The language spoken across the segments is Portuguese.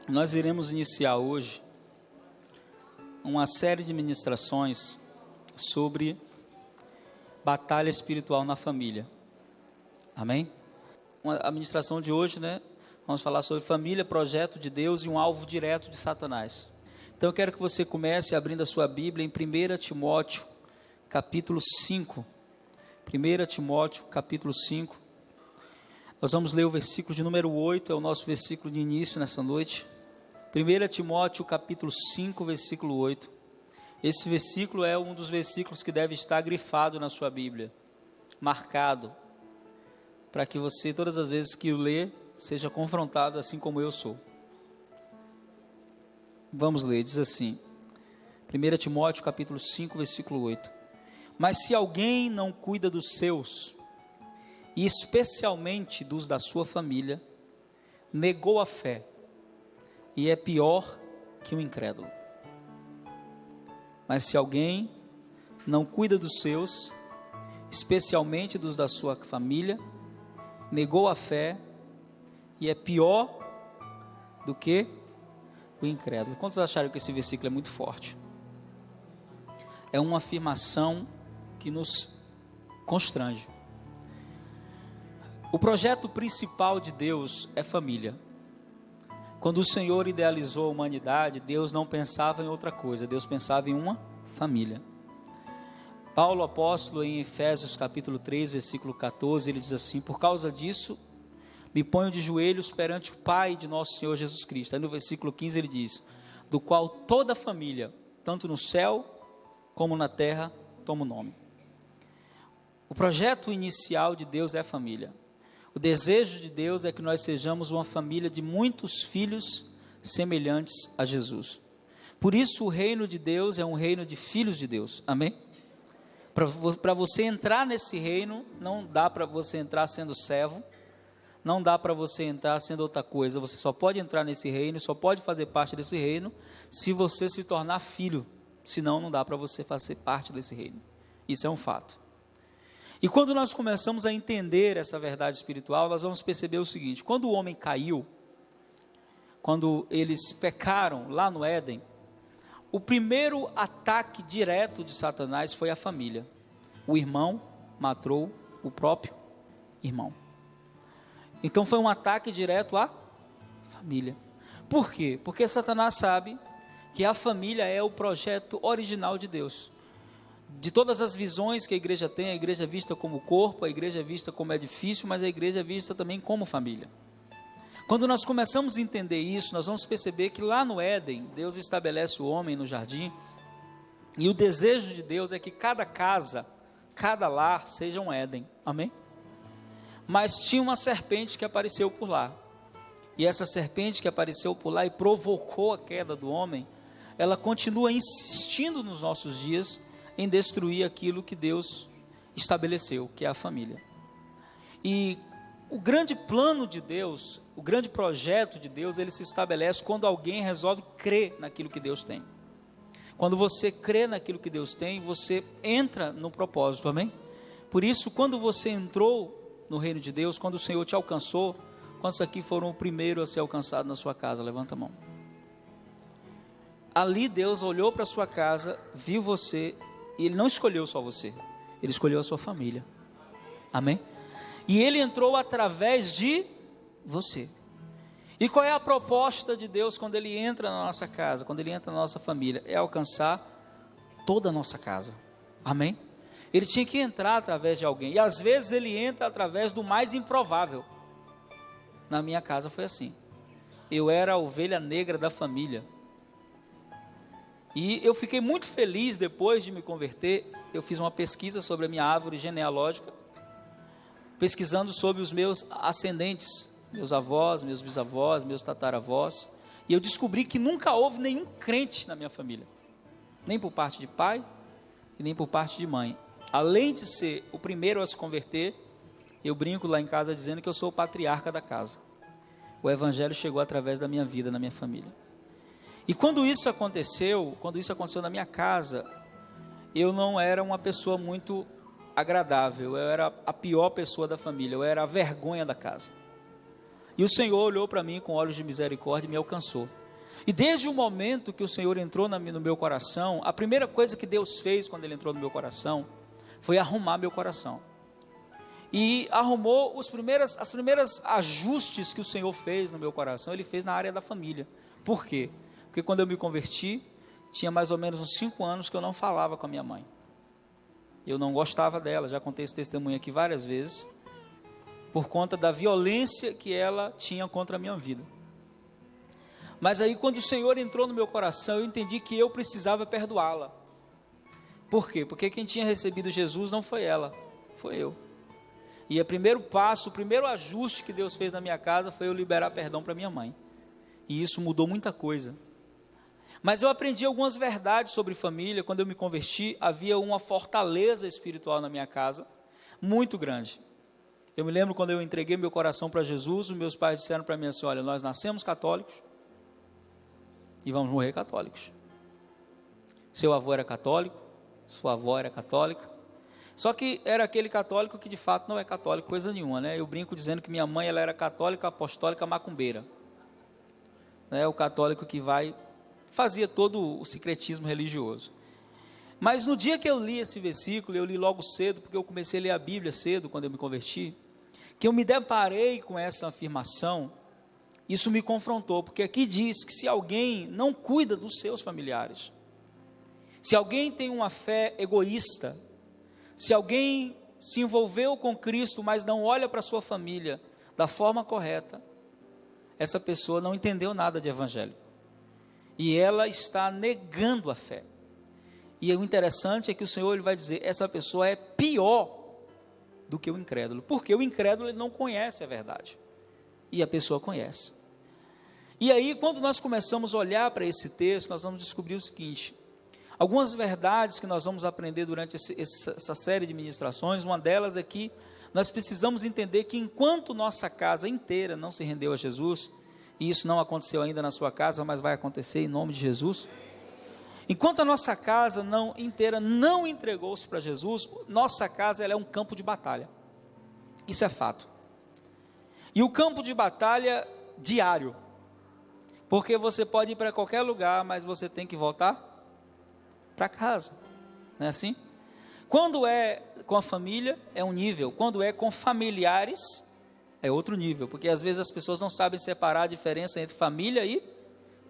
Nós iremos iniciar hoje uma série de ministrações sobre batalha espiritual na família. Amém? A ministração de hoje, vamos falar sobre família, projeto de Deus e um alvo direto de Satanás. Então eu quero que você comece abrindo a sua Bíblia em 1 Timóteo, capítulo 5. 1 Timóteo, capítulo 5. Nós vamos ler o versículo de número 8, é o nosso versículo de início nessa noite. 1 Timóteo, capítulo 5, versículo 8. Esse versículo é um dos versículos que deve estar grifado na sua Bíblia, marcado, para que você, todas as vezes que o lê, seja confrontado assim como eu sou. Vamos ler, diz assim, 1 Timóteo, capítulo 5, versículo 8. Mas se alguém não cuida dos seus, e especialmente dos da sua família, negou a fé, e é pior que o incrédulo. Mas se alguém não cuida dos seus, especialmente dos da sua família, negou a fé, e é pior do que o incrédulo. Quantos acharam que esse versículo é muito forte? É uma afirmação que nos constrange. O projeto principal de Deus é família. Quando o Senhor idealizou a humanidade, Deus não pensava em outra coisa, Deus pensava em uma família. Paulo, apóstolo, em Efésios capítulo 3, versículo 14, ele diz assim: por causa disso, me ponho de joelhos perante o Pai de nosso Senhor Jesus Cristo. Aí no versículo 15 ele diz: do qual toda a família, tanto no céu como na terra, toma o nome. O projeto inicial de Deus é a família. O desejo de Deus é que nós sejamos uma família de muitos filhos semelhantes a Jesus. Por isso o reino de Deus é um reino de filhos de Deus, amém? Para você entrar nesse reino, não dá para você entrar sendo servo, não dá para você entrar sendo outra coisa, você só pode entrar nesse reino, só pode fazer parte desse reino, se você se tornar filho, senão não dá para você fazer parte desse reino, isso é um fato. E quando nós começamos a entender essa verdade espiritual, nós vamos perceber o seguinte: quando o homem caiu, quando eles pecaram lá no Éden, o primeiro ataque direto de Satanás foi a família. O irmão matou o próprio irmão. Então foi um ataque direto à família. Por quê? Porque Satanás sabe que a família é o projeto original de Deus. De todas as visões que a igreja tem, a igreja é vista como corpo, a igreja é vista como edifício, mas a igreja é vista também como família. Quando nós começamos a entender isso, nós vamos perceber que lá no Éden, Deus estabelece o homem no jardim, e o desejo de Deus é que cada casa, cada lar seja um Éden, amém? Mas tinha uma serpente que apareceu por lá, e essa serpente que apareceu por lá e provocou a queda do homem, ela continua insistindo nos nossos dias em destruir aquilo que Deus estabeleceu, que é a família. E o grande plano de Deus, o grande projeto de Deus, ele se estabelece quando alguém resolve crer naquilo que Deus tem. Quando você crê naquilo que Deus tem, você entra no propósito, amém? Por isso, quando você entrou no reino de Deus, quando o Senhor te alcançou, quantos aqui foram o primeiro a ser alcançado na sua casa? Levanta a mão. Ali Deus olhou para a sua casa, viu você, e Ele não escolheu só você, Ele escolheu a sua família, amém? E Ele entrou através de você. E qual é a proposta de Deus quando Ele entra na nossa casa, quando Ele entra na nossa família? É alcançar toda a nossa casa, amém? Ele tinha que entrar através de alguém, e às vezes Ele entra através do mais improvável. Na minha casa foi assim, eu era a ovelha negra da família, e eu fiquei muito feliz depois de me converter. Eu fiz uma pesquisa sobre a minha árvore genealógica, pesquisando sobre os meus ascendentes, meus avós, meus bisavós, meus tataravós, e eu descobri que nunca houve nenhum crente na minha família, nem por parte de pai e nem por parte de mãe. Além de ser o primeiro a se converter, eu brinco lá em casa dizendo que eu sou o patriarca da casa. O evangelho chegou através da minha vida, na minha família. E quando isso aconteceu na minha casa, eu não era uma pessoa muito agradável, eu era a pior pessoa da família, eu era a vergonha da casa. E o Senhor olhou para mim com olhos de misericórdia e me alcançou. E desde o momento que o Senhor entrou no meu coração, a primeira coisa que Deus fez quando Ele entrou no meu coração, foi arrumar meu coração. E arrumou os primeiros ajustes que o Senhor fez no meu coração, Ele fez na área da família. Por quê? Porque quando eu me converti, tinha mais ou menos uns 5 anos que eu não falava com a minha mãe. Eu não gostava dela, já contei esse testemunho aqui várias vezes, por conta da violência que ela tinha contra a minha vida. Mas aí quando o Senhor entrou no meu coração, eu entendi que eu precisava perdoá-la. Por quê? Porque quem tinha recebido Jesus não foi ela, foi eu. E o primeiro passo, o primeiro ajuste que Deus fez na minha casa foi eu liberar perdão para minha mãe. E isso mudou muita coisa. Mas eu aprendi algumas verdades sobre família. Quando eu me converti, havia uma fortaleza espiritual na minha casa, muito grande. Eu me lembro quando eu entreguei meu coração para Jesus, os meus pais disseram para mim assim: olha, nós nascemos católicos e vamos morrer católicos. Seu avô era católico, sua avó era católica, só que era aquele católico que de fato não é católico coisa nenhuma, né? Eu brinco dizendo que minha mãe ela era católica, apostólica, macumbeira, né? O católico que fazia todo o secretismo religioso. Mas no dia que eu li esse versículo, eu li logo cedo, porque eu comecei a ler a Bíblia cedo, quando eu me converti, que eu me deparei com essa afirmação, isso me confrontou, porque aqui diz que se alguém não cuida dos seus familiares, se alguém tem uma fé egoísta, se alguém se envolveu com Cristo, mas não olha para a sua família da forma correta, essa pessoa não entendeu nada de evangelho, e ela está negando a fé. E o interessante é que o Senhor ele vai dizer, essa pessoa é pior do que o incrédulo, porque o incrédulo ele não conhece a verdade, e a pessoa conhece. E aí quando nós começamos a olhar para esse texto, nós vamos descobrir o seguinte: algumas verdades que nós vamos aprender durante essa série de ministrações. Uma delas é que nós precisamos entender que enquanto nossa casa inteira não se rendeu a Jesus, e isso não aconteceu ainda na sua casa, mas vai acontecer em nome de Jesus, enquanto a nossa casa inteira não entregou-se para Jesus, nossa casa ela é um campo de batalha, isso é fato, e o campo de batalha diário, porque você pode ir para qualquer lugar, mas você tem que voltar para casa, não é assim? Quando é com a família é um nível, quando é com familiares é outro nível, porque às vezes as pessoas não sabem separar a diferença entre família e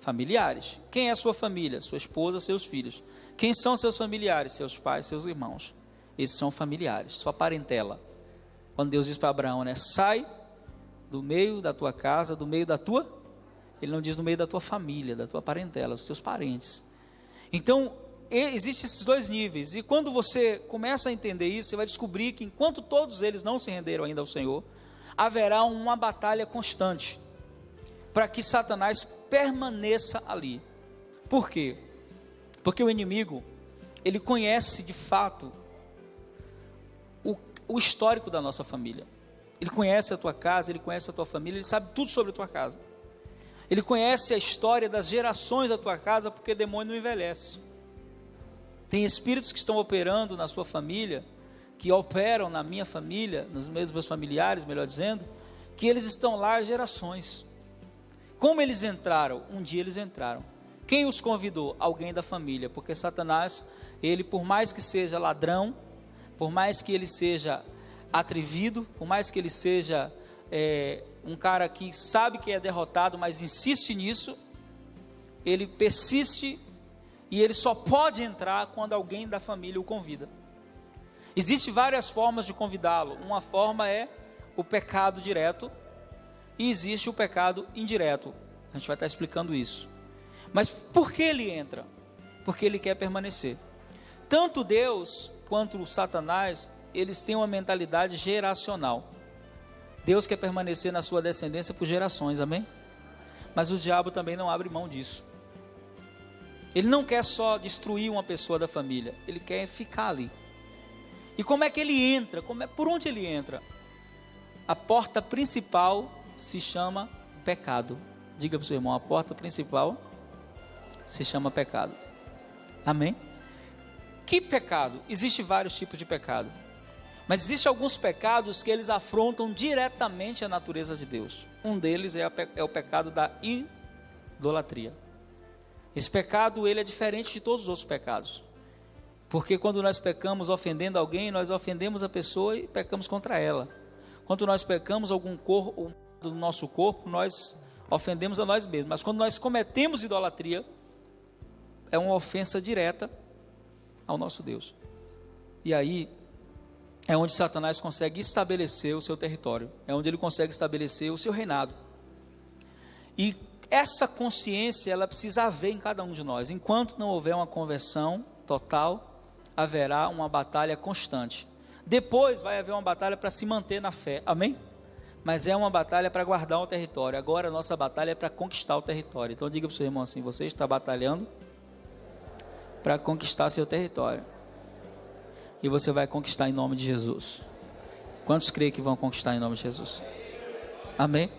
familiares. Quem é a sua família? Sua esposa, seus filhos. Quem são seus familiares? Seus pais, seus irmãos. Esses são familiares, sua parentela. Quando Deus diz para Abraão, né, sai do meio da tua casa, do meio da tua, ele não diz do meio da tua família, da tua parentela, dos teus parentes. Então existem esses dois níveis, e quando você começa a entender isso, você vai descobrir que enquanto todos eles não se renderam ainda ao Senhor, haverá uma batalha constante, para que Satanás permaneça ali. Por quê? Porque o inimigo, ele conhece de fato o histórico da nossa família, ele conhece a tua casa, ele conhece a tua família, ele sabe tudo sobre a tua casa, ele conhece a história das gerações da tua casa, porque demônio não envelhece. Tem espíritos que estão operando na sua família, que operam na minha família, nos meus familiares, melhor dizendo, que eles estão lá há gerações. Como eles entraram? Um dia eles entraram. Quem os convidou? Alguém da família, porque Satanás, ele por mais que seja ladrão, por mais que ele seja atrevido, por mais que ele seja um cara que sabe que é derrotado, mas insiste nisso, ele persiste. E ele só pode entrar quando alguém da família o convida. Existem várias formas de convidá-lo. Uma forma é o pecado direto, e existe o pecado indireto. A gente vai estar explicando isso. Mas por que ele entra? Porque ele quer permanecer. Tanto Deus quanto o Satanás, eles têm uma mentalidade geracional. Deus quer permanecer na sua descendência por gerações, amém? Mas o diabo também não abre mão disso. Ele não quer só destruir uma pessoa da família, ele quer ficar ali. E como é que ele entra? Por onde ele entra? A porta principal se chama pecado. Diga para o seu irmão, a porta principal se chama pecado. Amém? Que pecado? Existem vários tipos de pecado. Mas existem alguns pecados que eles afrontam diretamente a natureza de Deus. Um deles é o pecado da idolatria. Esse pecado, ele é diferente de todos os outros pecados. Porque quando nós pecamos ofendendo alguém, nós ofendemos a pessoa e pecamos contra ela. Quando nós pecamos algum corpo do nosso corpo, nós ofendemos a nós mesmos. Mas quando nós cometemos idolatria, é uma ofensa direta ao nosso Deus. E aí é onde Satanás consegue estabelecer o seu território, é onde ele consegue estabelecer o seu reinado. E essa consciência, ela precisa haver em cada um de nós. Enquanto não houver uma conversão total, haverá uma batalha constante. Depois vai haver uma batalha para se manter na fé, amém? Mas é uma batalha para guardar o território. Agora a nossa batalha é para conquistar o território. Então diga para o seu irmão assim: você está batalhando para conquistar seu território. E você vai conquistar em nome de Jesus. Quantos creem que vão conquistar em nome de Jesus? Amém?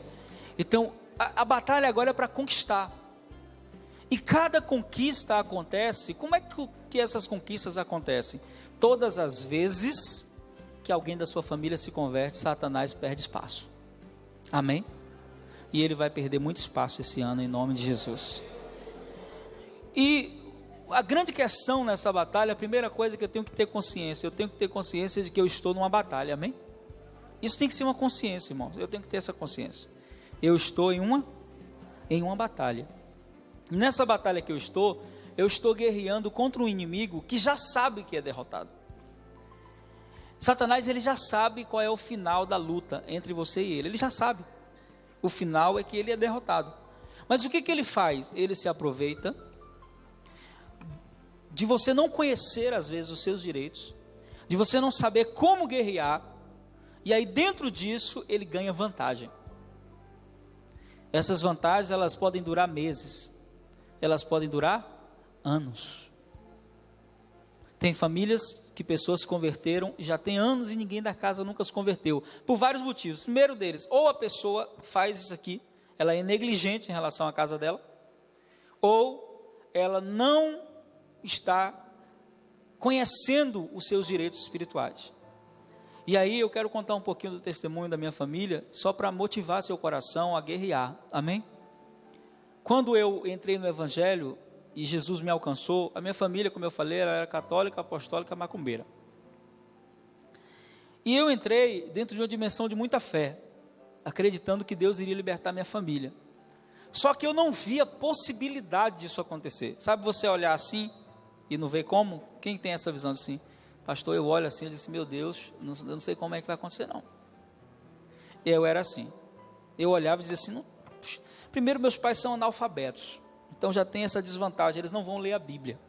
Então, a batalha agora é para conquistar. E cada conquista acontece. Como é que essas conquistas acontecem? Todas as vezes que alguém da sua família se converte, Satanás perde espaço. Amém? E ele vai perder muito espaço esse ano em nome de Jesus. E a grande questão nessa batalha, a primeira coisa que eu tenho que ter consciência, de que eu estou numa batalha, amém? Isso tem que ser uma consciência, irmão, eu tenho que ter essa consciência. Eu estou em uma batalha. Nessa batalha que eu estou guerreando contra um inimigo que já sabe que é derrotado. Satanás, ele já sabe qual é o final da luta entre você e ele já sabe. O final é que ele é derrotado. Mas o que ele faz? Ele se aproveita de você não conhecer às vezes os seus direitos, de você não saber como guerrear, e aí dentro disso ele ganha vantagem. Essas vantagens, elas podem durar meses, elas podem durar anos. Tem famílias que pessoas se converteram e já tem anos e ninguém da casa nunca se converteu, por vários motivos. O primeiro deles, ou a pessoa faz isso aqui, ela é negligente em relação à casa dela, ou ela não está conhecendo os seus direitos espirituais. E aí eu quero contar um pouquinho do testemunho da minha família, só para motivar seu coração a guerrear, amém? Quando eu entrei no Evangelho e Jesus me alcançou, a minha família, como eu falei, era católica, apostólica, macumbeira. E eu entrei dentro de uma dimensão de muita fé, acreditando que Deus iria libertar minha família. Só que eu não via possibilidade disso acontecer. Sabe você olhar assim e não ver como? Quem tem essa visão assim? Pastor, eu olho assim, eu disse, meu Deus, eu não sei como é que vai acontecer não. Eu era assim, eu olhava e dizia assim, não. Primeiro, meus pais são analfabetos, então já tem essa desvantagem, eles não vão ler a Bíblia.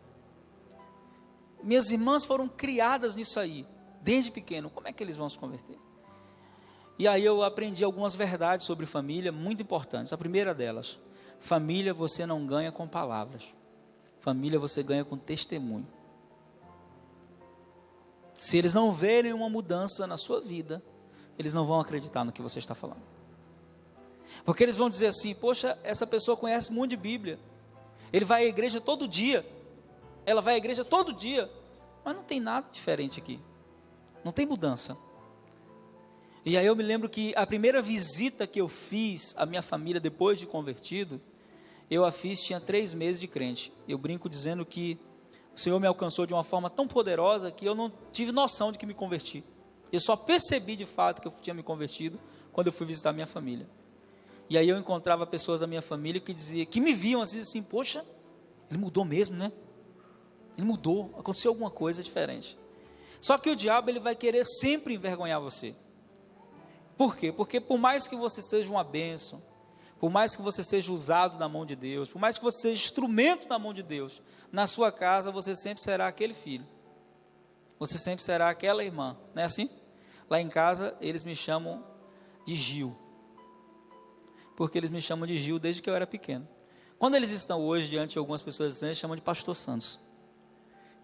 Minhas irmãs foram criadas nisso aí, desde pequeno, como é que eles vão se converter? E aí eu aprendi algumas verdades sobre família, muito importantes. A primeira delas, família você não ganha com palavras, família você ganha com testemunho. Se eles não verem uma mudança na sua vida, eles não vão acreditar no que você está falando. Porque eles vão dizer assim, poxa, essa pessoa conhece muito de Bíblia, ele vai à igreja todo dia, ela vai à igreja todo dia, mas não tem nada diferente aqui, não tem mudança. E aí eu me lembro que a primeira visita que eu fiz à minha família depois de convertido, eu a fiz, tinha 3 meses de crente. Eu brinco dizendo que o Senhor me alcançou de uma forma tão poderosa que eu não tive noção de que me converti. Eu só percebi de fato que eu tinha me convertido quando eu fui visitar minha família. E aí eu encontrava pessoas da minha família que me viam assim, poxa, ele mudou mesmo, né? Ele mudou, aconteceu alguma coisa diferente. Só que o diabo, ele vai querer sempre envergonhar você. Por quê? Porque por mais que você seja uma bênção, por mais que você seja usado na mão de Deus, por mais que você seja instrumento na mão de Deus, na sua casa você sempre será aquele filho, você sempre será aquela irmã, não é assim? Lá em casa eles me chamam de Gil, porque eles me chamam de Gil desde que eu era pequeno. Quando eles estão hoje diante de algumas pessoas estranhas, eles chamam de Pastor Santos,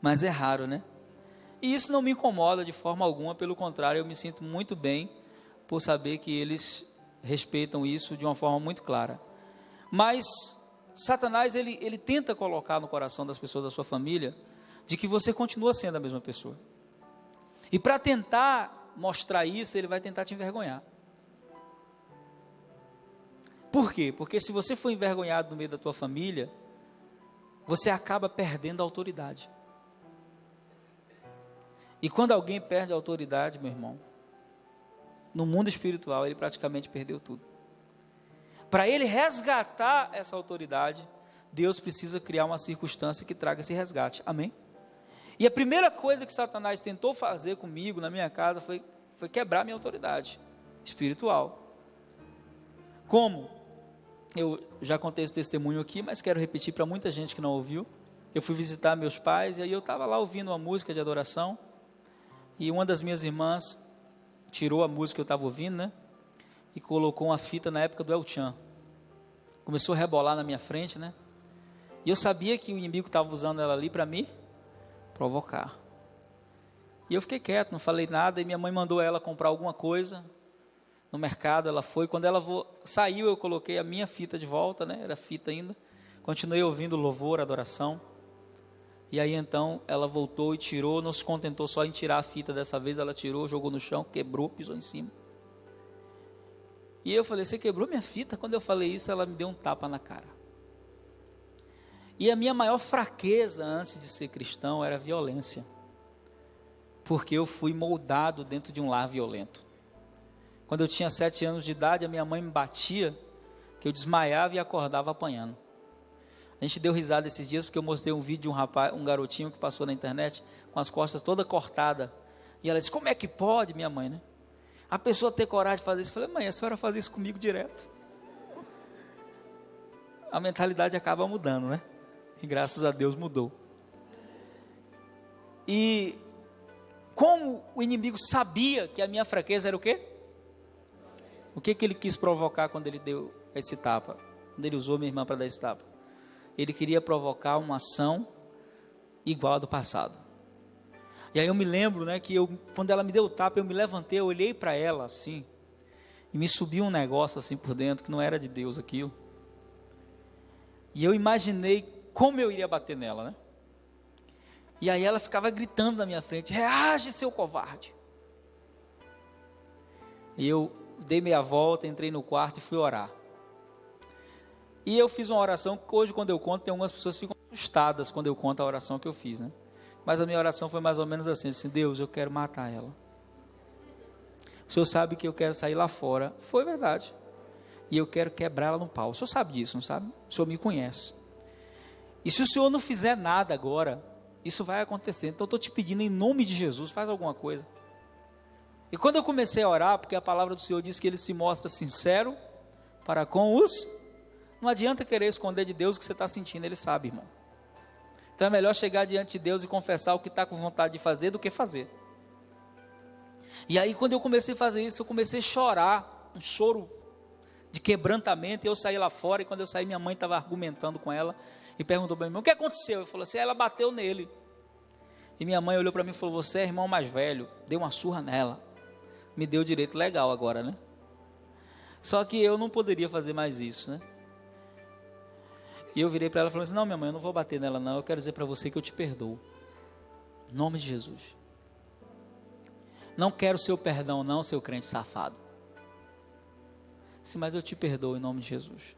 mas é raro, né? E isso não me incomoda de forma alguma, pelo contrário, eu me sinto muito bem por saber que eles respeitam isso de uma forma muito clara. Mas Satanás, ele tenta colocar no coração das pessoas da sua família, de que você continua sendo a mesma pessoa. E para tentar mostrar isso, ele vai tentar te envergonhar. Por quê? Porque se você for envergonhado no meio da tua família, você acaba perdendo a autoridade. E quando alguém perde a autoridade, meu irmão, no mundo espiritual, ele praticamente perdeu tudo. Para ele resgatar essa autoridade, Deus precisa criar uma circunstância que traga esse resgate. Amém? E a primeira coisa que Satanás tentou fazer comigo, na minha casa, foi quebrar minha autoridade espiritual. Como? Eu já contei esse testemunho aqui, mas quero repetir para muita gente que não ouviu. Eu fui visitar meus pais, e aí eu estava lá ouvindo uma música de adoração, e uma das minhas irmãs tirou a música que eu estava ouvindo, né? E colocou uma fita na época do El Chan. Começou a rebolar na minha frente, né? E eu sabia que o inimigo estava usando ela ali para me provocar. E eu fiquei quieto, não falei nada, e minha mãe mandou ela comprar alguma coisa no mercado. Ela foi, quando ela saiu, eu coloquei a minha fita de volta, né? Era fita ainda. Continuei ouvindo louvor, adoração. E aí então ela voltou e tirou, não se contentou só em tirar a fita dessa vez, ela tirou, jogou no chão, quebrou, pisou em cima. E eu falei, você quebrou minha fita? Quando eu falei isso, ela me deu um tapa na cara. E a minha maior fraqueza antes de ser cristão era a violência. Porque eu fui moldado dentro de um lar violento. Quando eu tinha 7 anos de idade, a minha mãe me batia, que eu desmaiava e acordava apanhando. A gente deu risada esses dias, porque eu mostrei um vídeo de um rapaz, um garotinho que passou na internet, com as costas toda cortada. E ela disse, como é que pode, minha mãe, né? A pessoa ter coragem de fazer isso. Eu falei, mãe, a senhora faz isso comigo direto. A mentalidade acaba mudando, né? E graças a Deus mudou. E como o inimigo sabia que a minha fraqueza era o quê? O que ele quis provocar quando ele deu esse tapa? Quando ele usou minha irmã para dar esse tapa? Ele queria provocar uma ação igual à do passado. E aí eu me lembro, né, que quando ela me deu o tapa, eu me levantei, eu olhei para ela assim, e me subiu um negócio assim por dentro, que não era de Deus aquilo. E eu imaginei como eu iria bater nela, né? E aí ela ficava gritando na minha frente, reage, seu covarde. E eu dei meia volta, entrei no quarto e fui orar. E eu fiz uma oração que hoje, quando eu conto, tem algumas pessoas que ficam assustadas quando eu conto a oração que eu fiz, né? Mas a minha oração foi mais ou menos assim, Deus, eu quero matar ela. O Senhor sabe que eu quero sair lá fora. Foi verdade. E eu quero quebrá-la no pau. O Senhor sabe disso, não sabe? O Senhor me conhece. E se o Senhor não fizer nada agora, isso vai acontecer. Então eu estou te pedindo em nome de Jesus, faz alguma coisa. E quando eu comecei a orar, porque a palavra do Senhor diz que Ele se mostra sincero para com os... Não adianta querer esconder de Deus o que você está sentindo, Ele sabe, irmão. Então é melhor chegar diante de Deus e confessar o que está com vontade de fazer do que fazer. E aí quando eu comecei a fazer isso, eu comecei a chorar, um choro de quebrantamento, e eu saí lá fora, e quando eu saí, minha mãe estava argumentando com ela, e perguntou para mim, o que aconteceu? Eu falei assim, ela bateu nele. E minha mãe olhou para mim e falou, você é irmão mais velho, deu uma surra nela. Me deu direito legal agora, né? Só que eu não poderia fazer mais isso, né? E eu virei para ela e falei assim, não, minha mãe, eu não vou bater nela não, eu quero dizer para você que eu te perdoo. Em nome de Jesus. Não quero seu perdão não, seu crente safado. Sim, mas eu te perdoo em nome de Jesus.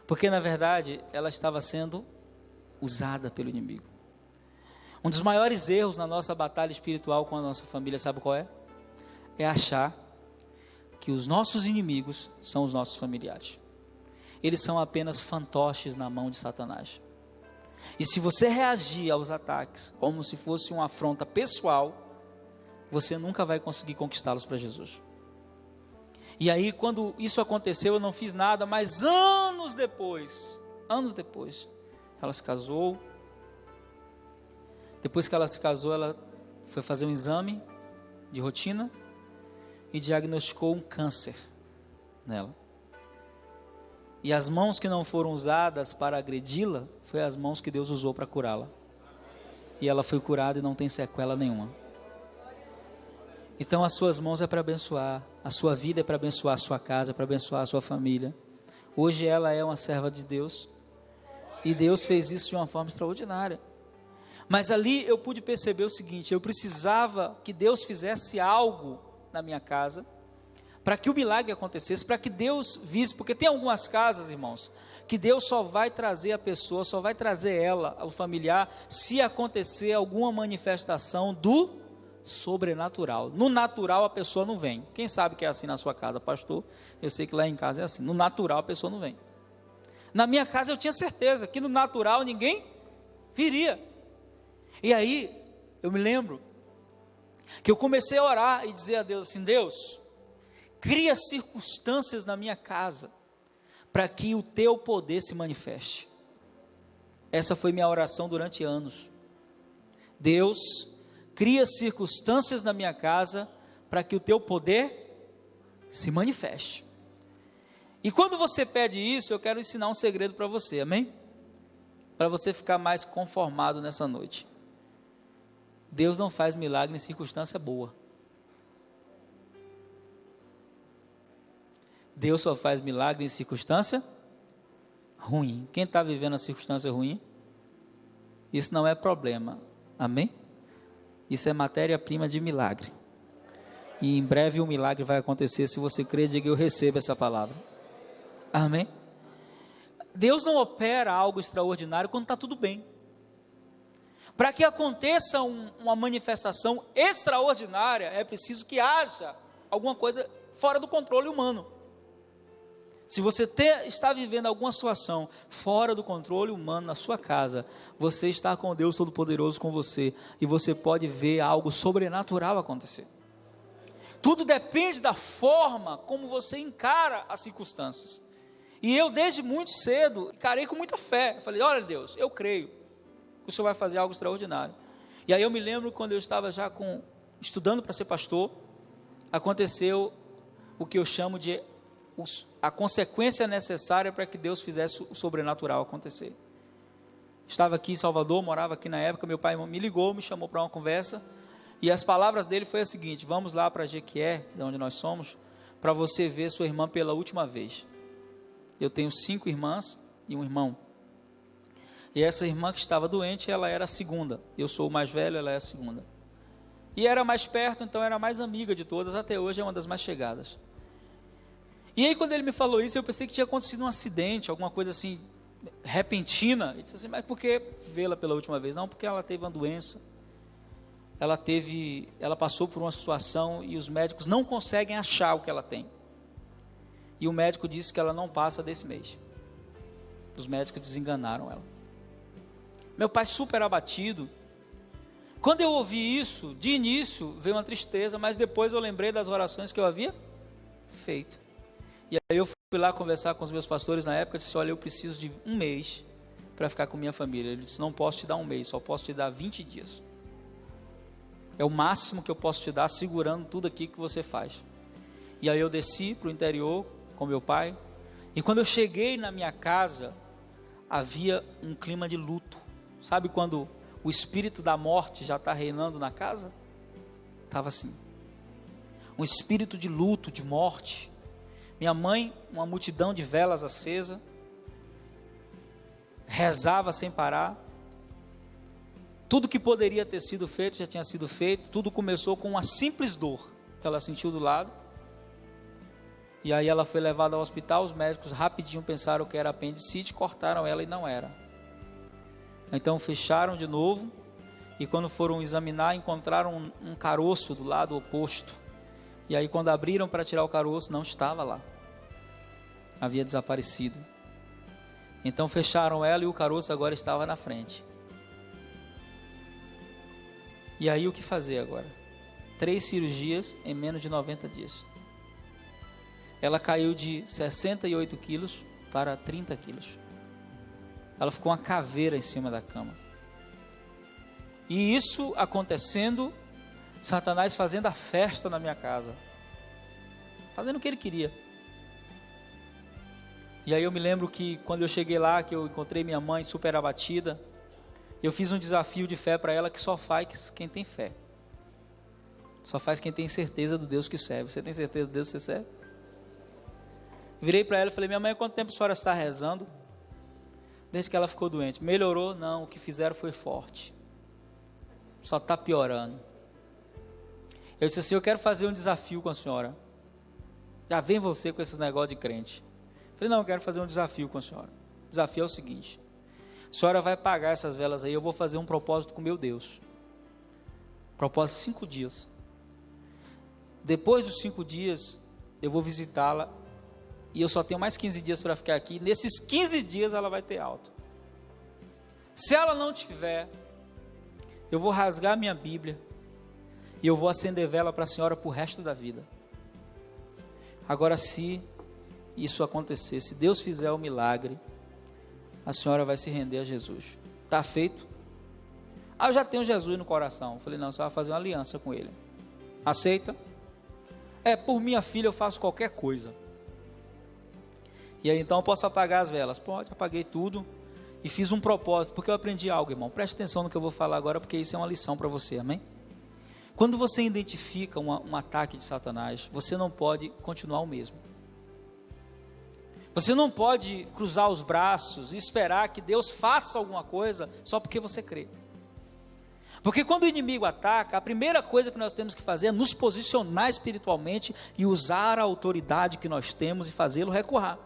Porque na verdade, ela estava sendo usada pelo inimigo. Um dos maiores erros na nossa batalha espiritual com a nossa família, sabe qual é? É achar que os nossos inimigos são os nossos familiares. Eles são apenas fantoches na mão de Satanás. E se você reagir aos ataques como se fosse uma afronta pessoal, você nunca vai conseguir conquistá-los para Jesus. E aí quando isso aconteceu, eu não fiz nada, mas anos depois, ela se casou. Depois que ela se casou, ela foi fazer um exame de rotina e diagnosticou um câncer nela. E as mãos que não foram usadas para agredi-la, foi as mãos que Deus usou para curá-la. E ela foi curada e não tem sequela nenhuma. Então as suas mãos é para abençoar, a sua vida é para abençoar a sua casa, é para abençoar a sua família. Hoje ela é uma serva de Deus. E Deus fez isso de uma forma extraordinária. Mas ali eu pude perceber o seguinte: eu precisava que Deus fizesse algo na minha casa, para que o milagre acontecesse, para que Deus visse, porque tem algumas casas, irmãos, que Deus só vai trazer a pessoa, só vai trazer ela, o familiar, se acontecer alguma manifestação do sobrenatural. No natural a pessoa não vem. Quem sabe que é assim na sua casa, pastor? Eu sei que lá em casa é assim. No natural a pessoa não vem. Na minha casa eu tinha certeza que no natural ninguém viria. E aí eu me lembro que eu comecei a orar e dizer a Deus assim: Deus, cria circunstâncias na minha casa para que o teu poder se manifeste. Essa foi minha oração durante anos. Deus, cria circunstâncias na minha casa para que o teu poder se manifeste. E quando você pede isso, eu quero ensinar um segredo para você, amém? Para você ficar mais conformado nessa noite. Deus não faz milagre em circunstância boa. Deus só faz milagre em circunstância ruim. Quem está vivendo a circunstância ruim, isso não é problema, amém? Isso é matéria-prima de milagre. E em breve o milagre vai acontecer. Se você crê, diga: eu recebo essa palavra, amém? Deus não opera algo extraordinário quando está tudo bem. Para que aconteça uma manifestação extraordinária, é preciso que haja alguma coisa fora do controle humano. Se você está vivendo alguma situação fora do controle humano na sua casa, você está com Deus Todo-Poderoso com você, e você pode ver algo sobrenatural acontecer. Tudo depende da forma como você encara as circunstâncias. E eu, desde muito cedo, encarei com muita fé. Eu falei: olha, Deus, eu creio que o Senhor vai fazer algo extraordinário. E aí eu me lembro, quando eu estava já estudando para ser pastor, aconteceu o que eu chamo de a consequência necessária para que Deus fizesse o sobrenatural acontecer. Estava aqui em Salvador, morava aqui na época, meu pai me ligou, me chamou para uma conversa, e as palavras dele foi a seguinte: vamos lá para Jequié, de onde nós somos, para você ver sua irmã pela última vez. Eu tenho 5 irmãs e um irmão, e essa irmã que estava doente, ela era a segunda, eu sou o mais velho, ela é a segunda, e era mais perto, então era a mais amiga de todas, até hoje é uma das mais chegadas. E aí quando ele me falou isso, eu pensei que tinha acontecido um acidente, alguma coisa assim, repentina. Ele disse assim: mas por que vê-la pela última vez? Não, porque ela teve uma doença, ela passou por uma situação e os médicos não conseguem achar o que ela tem. E o médico disse que ela não passa desse mês. Os médicos desenganaram ela. Meu pai super abatido. Quando eu ouvi isso, de início veio uma tristeza, mas depois eu lembrei das orações que eu havia feito. E aí eu fui lá conversar com os meus pastores na época, e disse: olha, eu preciso de 1 mês para ficar com minha família. Ele disse: não posso te dar 1 mês, só posso te dar 20 dias. É o máximo que eu posso te dar, segurando tudo aqui que você faz. E aí eu desci para o interior com meu pai, e quando eu cheguei na minha casa, havia um clima de luto. Sabe quando o espírito da morte já está reinando na casa? Estava assim, um espírito de luto, de morte. Minha mãe, uma multidão de velas acesa, rezava sem parar. Tudo que poderia ter sido feito já tinha sido feito. Tudo começou com uma simples dor que ela sentiu do lado. E aí ela foi levada ao hospital. Os médicos rapidinho pensaram que era apendicite, cortaram ela e não era. Então fecharam de novo, e quando foram examinar, encontraram um caroço do lado oposto. E aí quando abriram para tirar o caroço, não estava lá, havia desaparecido. Então fecharam ela e o caroço agora estava na frente. E aí o que fazer agora? 3 cirurgias em menos de 90 dias. Ela caiu de 68 quilos para 30 quilos. Ela ficou uma caveira em cima da cama. E isso acontecendo, Satanás fazendo a festa na minha casa, fazendo o que ele queria. E aí eu me lembro que quando eu cheguei lá, que eu encontrei minha mãe super abatida, eu fiz um desafio de fé para ela, que só faz quem tem fé. Só faz quem tem certeza do Deus que serve. Você tem certeza do Deus que você serve? Virei para ela e falei: minha mãe, há quanto tempo a senhora está rezando? Desde que ela ficou doente. Melhorou? Não, o que fizeram foi forte. só está piorando. Eu disse assim, eu quero fazer um desafio com a senhora. Já vem você com esses negócios de crente. Eu falei, não, eu quero fazer um desafio com a senhora. O desafio é o seguinte, a senhora vai pagar essas velas aí, eu vou fazer um propósito com meu Deus. Propósito 5 dias. Depois dos 5 dias, eu vou visitá-la, e eu só tenho mais 15 dias para ficar aqui. Nesses 15 dias ela vai ter alta. Se ela não tiver, eu vou rasgar minha Bíblia, e eu vou acender vela para a senhora para o resto da vida. Agora, se isso acontecer, se Deus fizer o milagre, a senhora vai se render a Jesus. Está feito? Eu já tenho Jesus no coração. Eu falei, não, você vai fazer uma aliança com ele. Aceita? Por minha filha eu faço qualquer coisa. E aí então eu posso apagar as velas? Pode, apaguei tudo e fiz um propósito, porque eu aprendi algo, irmão. Preste atenção no que eu vou falar agora, porque isso é uma lição para você, amém? Quando você identifica um ataque de Satanás, você não pode continuar o mesmo. Você não pode cruzar os braços e esperar que Deus faça alguma coisa só porque você crê. Porque quando o inimigo ataca, a primeira coisa que nós temos que fazer é nos posicionar espiritualmente e usar a autoridade que nós temos e fazê-lo recuar.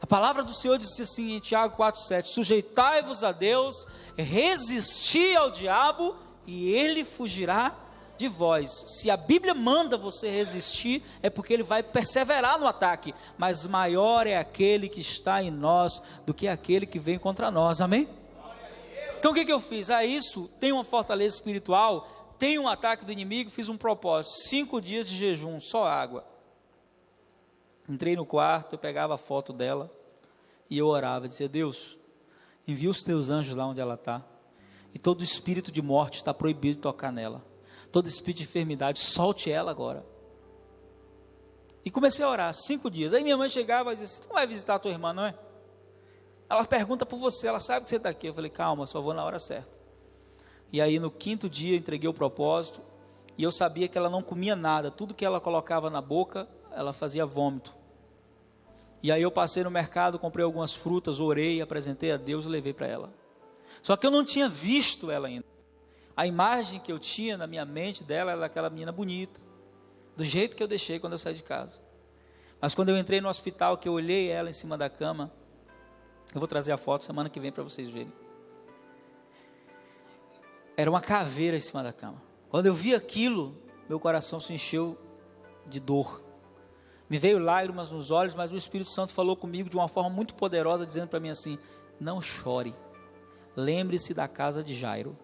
A palavra do Senhor diz assim em Tiago 4,7: sujeitai-vos a Deus, resisti ao diabo e ele fugirá de vós. Se a Bíblia manda você resistir, é porque ele vai perseverar no ataque, mas maior é aquele que está em nós do que aquele que vem contra nós, amém? Então o que eu fiz? Isso tem uma fortaleza espiritual, tem um ataque do inimigo, fiz um propósito, 5 dias de jejum, só água. Entrei no quarto, eu pegava a foto dela, e eu orava, dizia, Deus, envia os teus anjos lá onde ela está, e todo espírito de morte está proibido de tocar nela, todo espírito de enfermidade, solte ela agora. E comecei a orar, 5 dias, aí minha mãe chegava e dizia, você não vai visitar a tua irmã, não é? Ela pergunta por você, ela sabe que você está aqui. Eu falei, calma, só vou na hora certa. E aí no 5º dia, entreguei o propósito, e eu sabia que ela não comia nada, tudo que ela colocava na boca, ela fazia vômito. E aí eu passei no mercado, comprei algumas frutas, orei, apresentei a Deus e levei para ela. Só que eu não tinha visto ela ainda. A imagem que eu tinha na minha mente dela era aquela menina bonita, do jeito que eu deixei quando eu saí de casa. Mas quando eu entrei no hospital, que eu olhei ela em cima da cama, eu vou trazer a foto semana que vem para vocês verem. Era uma caveira em cima da cama. Quando eu vi aquilo, meu coração se encheu de dor. Me veio lágrimas nos olhos, mas o Espírito Santo falou comigo de uma forma muito poderosa, dizendo para mim assim, não chore, lembre-se da casa de Jairo.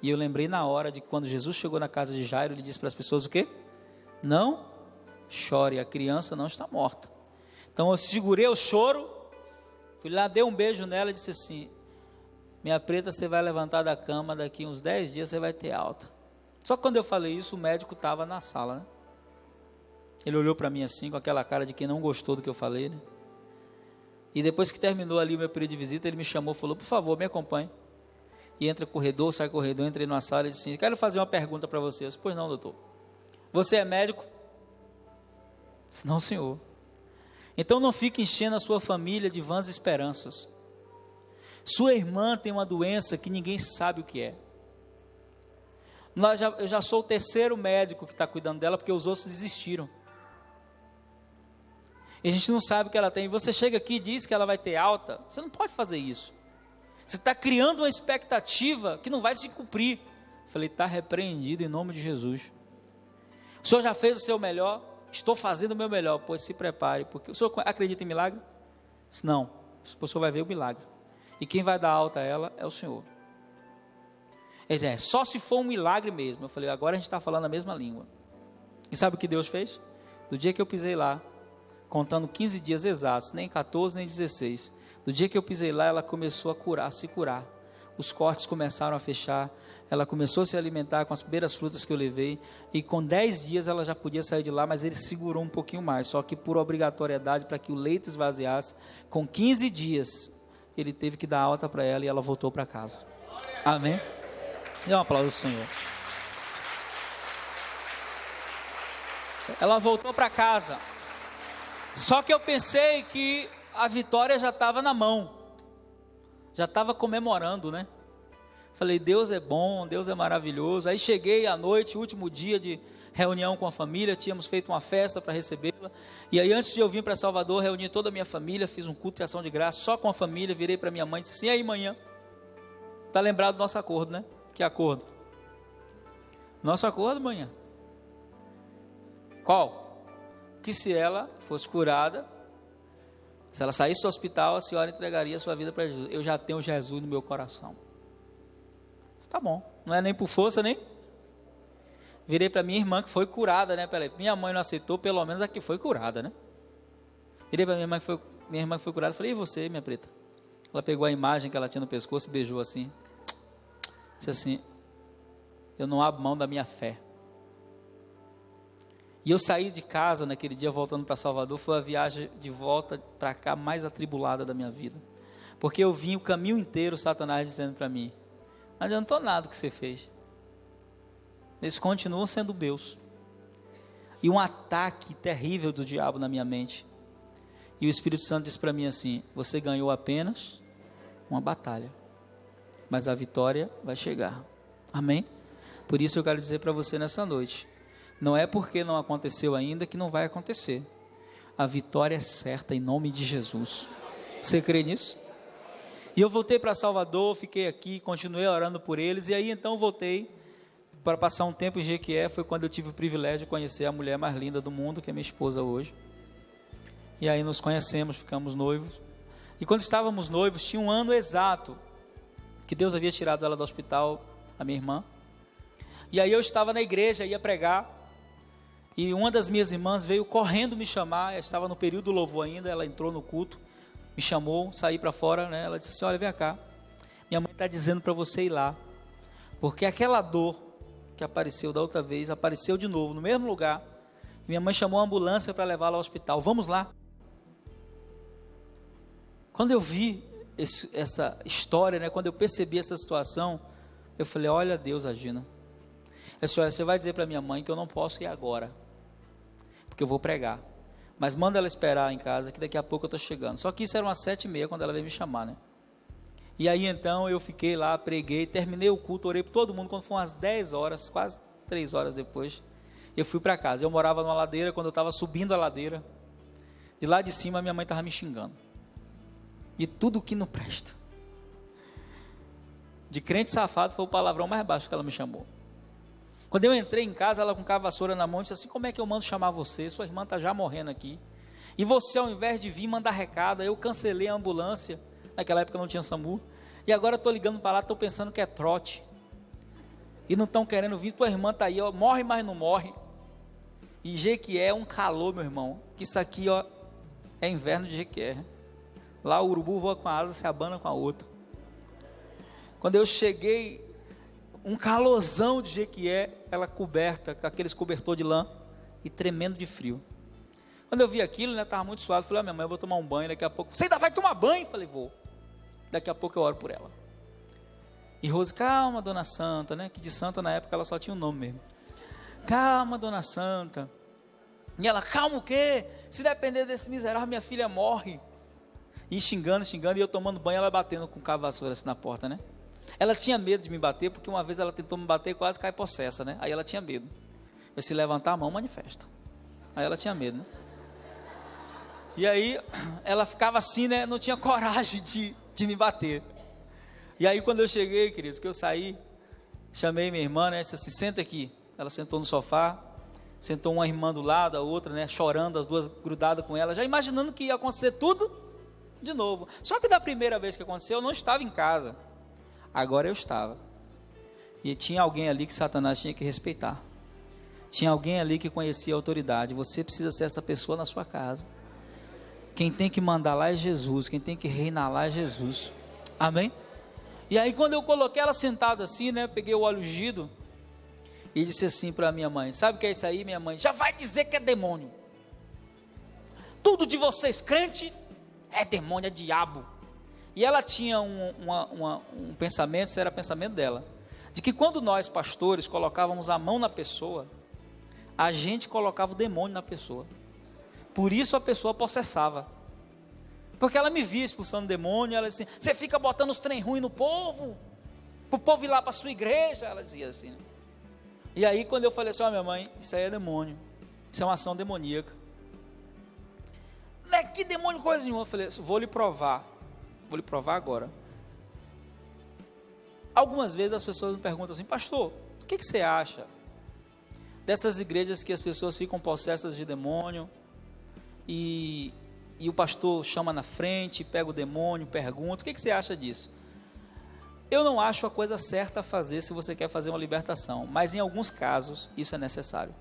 E eu lembrei na hora de quando Jesus chegou na casa de Jairo, ele disse para as pessoas o quê? Não chore, a criança não está morta. Então eu segurei o choro, fui lá, dei um beijo nela e disse assim, minha preta, você vai levantar da cama, daqui uns 10 dias você vai ter alta. Só que quando eu falei isso, o médico estava na sala, né? Ele olhou para mim assim, com aquela cara de quem não gostou do que eu falei, né? E depois que terminou ali o meu período de visita, ele me chamou, falou, por favor, me acompanhe. E entra corredor, sai corredor, entrei numa sala e disse assim, quero fazer uma pergunta para você. Eu disse, pois não, doutor. Você é médico? Eu disse, não, senhor. Então não fique enchendo a sua família de vãs esperanças. Sua irmã tem uma doença que ninguém sabe o que é. Eu já sou o 3º médico que está cuidando dela, porque os outros desistiram. E a gente não sabe o que ela tem. Você chega aqui e diz que ela vai ter alta. Você não pode fazer isso. Você está criando uma expectativa que não vai se cumprir. Eu falei, está repreendido em nome de Jesus. O senhor já fez o seu melhor? Estou fazendo o meu melhor. Pois se prepare, porque o senhor acredita em milagre? Não, o senhor vai ver o milagre. E quem vai dar alta a ela é o senhor. Ele diz, só se for um milagre mesmo. Eu falei, agora a gente está falando a mesma língua. E sabe o que Deus fez? Do dia que eu pisei lá, contando 15 dias exatos, nem 14, nem 16. Do dia que eu pisei lá, ela começou a se curar. Os cortes começaram a fechar, ela começou a se alimentar com as primeiras frutas que eu levei, e com 10 dias ela já podia sair de lá, mas ele segurou um pouquinho mais, só que por obrigatoriedade, para que o leito esvaziasse, com 15 dias, ele teve que dar alta para ela, e ela voltou para casa. Amém? Dê um aplauso ao Senhor. Ela voltou para casa, só que eu pensei que a vitória já estava na mão, já estava comemorando, né? Falei, Deus é bom, Deus é maravilhoso. Aí cheguei à noite, último dia de reunião com a família, tínhamos feito uma festa para recebê-la. E aí antes de eu vir para Salvador, reuni toda a minha família, fiz um culto de ação de graça, só com a família, virei para minha mãe e disse assim, e aí manhã? Está lembrado do nosso acordo, né? Que acordo? Nosso acordo, manhã. Qual? Que se ela fosse curada, se ela saísse do hospital, a senhora entregaria a sua vida para Jesus. Eu já tenho Jesus no meu coração. Tá bom, não é nem por força, nem. Virei para minha irmã que foi curada, né? Peraí, minha mãe não aceitou, pelo menos a que foi curada, né? Virei para minha irmã que foi curada, falei, e você, minha preta? Ela pegou a imagem que ela tinha no pescoço e beijou assim. Disse assim, eu não abro mão da minha fé. E eu saí de casa naquele dia, voltando para Salvador, foi a viagem de volta para cá mais atribulada da minha vida. Porque eu vim o caminho inteiro, Satanás dizendo para mim, não adiantou nada o que você fez. Eles continuam sendo meus. E um ataque terrível do diabo na minha mente. E o Espírito Santo disse para mim assim, você ganhou apenas uma batalha, mas a vitória vai chegar. Amém? Por isso eu quero dizer para você nessa noite, não é porque não aconteceu ainda que não vai acontecer. A vitória é certa em nome de Jesus. Você crê nisso? E eu voltei para Salvador, fiquei aqui, continuei orando por eles, e aí então voltei para passar um tempo em Jequié. Foi quando eu tive o privilégio de conhecer a mulher mais linda do mundo, que é minha esposa hoje. E aí nos conhecemos, ficamos noivos. E quando estávamos noivos, tinha um ano exato que Deus havia tirado ela do hospital, a minha irmã. E aí eu estava na igreja, ia pregar, e uma das minhas irmãs veio correndo me chamar. Eu estava no período do louvor ainda, ela entrou no culto, me chamou, saí para fora, né? Ela disse assim, olha, vem cá, minha mãe está dizendo para você ir lá, porque aquela dor que apareceu da outra vez, apareceu de novo, no mesmo lugar, e minha mãe chamou a ambulância para levá-la ao hospital, vamos lá. Quando eu vi essa história, né? Quando eu percebi essa situação, eu falei, olha Deus agindo. Eu disse, olha, você vai dizer para minha mãe que eu não posso ir agora, porque eu vou pregar. Mas manda ela esperar em casa, que daqui a pouco eu estou chegando. Só que isso era umas 7h30, quando ela veio me chamar, né? E aí então eu fiquei lá, preguei, terminei o culto, orei por todo mundo. Quando foi umas 10 horas, quase 3 horas depois, eu fui para casa. Eu morava numa ladeira, quando eu estava subindo a ladeira, de lá de cima minha mãe estava me xingando. De tudo que não presta. De crente safado foi o palavrão mais baixo que ela me chamou. Quando eu entrei em casa, ela com a vassoura na mão, disse assim, como é que eu mando chamar você? Sua irmã está já morrendo aqui. E você, ao invés de vir mandar recado, eu cancelei a ambulância. Naquela época não tinha SAMU. E agora estou ligando para lá, estou pensando que é trote. E não estão querendo vir, tua irmã está aí, ó, morre, mas não morre. E Jequié é um calor, meu irmão. Que isso aqui, ó, é inverno de Jequié. Lá o urubu voa com a asa, se abana com a outra. Quando eu cheguei, um calorzão de Jequié, ela coberta, com aqueles cobertor de lã, e tremendo de frio. Quando eu vi aquilo, né, estava muito suave, falei, minha mãe, eu vou tomar um banho daqui a pouco. Você ainda vai tomar banho? Falei, vou. Daqui a pouco eu oro por ela. E Rose, calma, dona Santa, né, que de Santa na época ela só tinha um nome mesmo. Calma, dona Santa. E ela, calma o quê? Se depender desse miserável, minha filha morre. E xingando, e eu tomando banho, ela batendo com o cabo vassoura assim na porta, né. Ela tinha medo de me bater, porque uma vez ela tentou me bater e quase cai possessa, né? Aí ela tinha medo. Eu, se levantar a mão, manifesta. Aí ela tinha medo, né? E aí ela ficava assim, né? Não tinha coragem de me bater. E aí quando eu cheguei, queridos, que eu saí, chamei minha irmã, né? Disse assim, senta aqui. Ela sentou no sofá, sentou uma irmã do lado, a outra, né? Chorando, as duas grudadas com ela, já imaginando que ia acontecer tudo de novo. Só que da primeira vez que aconteceu, eu não estava em casa. Agora eu estava. E tinha alguém ali que Satanás tinha que respeitar. Tinha alguém ali que conhecia a autoridade. Você precisa ser essa pessoa na sua casa. Quem tem que mandar lá é Jesus. Quem tem que reinar lá é Jesus. Amém? E aí quando eu coloquei ela sentada assim, né? Peguei o óleo ungido e disse assim para minha mãe, sabe o que é isso aí, minha mãe? Já vai dizer que é demônio. Tudo de vocês crente é demônio, é diabo. E ela tinha um pensamento, isso era pensamento dela, de que quando nós pastores colocávamos a mão na pessoa, a gente colocava o demônio na pessoa. Por isso a pessoa possessava. Porque ela me via expulsando demônio, ela disse, você fica botando os trem ruins no povo. para o povo ir lá para a sua igreja, ela dizia assim, né? E aí quando eu falei assim, minha mãe, isso aí é demônio, isso é uma ação demoníaca. Não é que demônio coisa nenhuma. Eu falei, vou lhe provar agora. Algumas vezes as pessoas me perguntam assim, pastor, o que você acha dessas igrejas que as pessoas ficam possessas de demônio e o pastor chama na frente, pega o demônio, pergunta, o que você acha disso? Eu não acho a coisa certa a fazer se você quer fazer uma libertação, mas em alguns casos isso é necessário.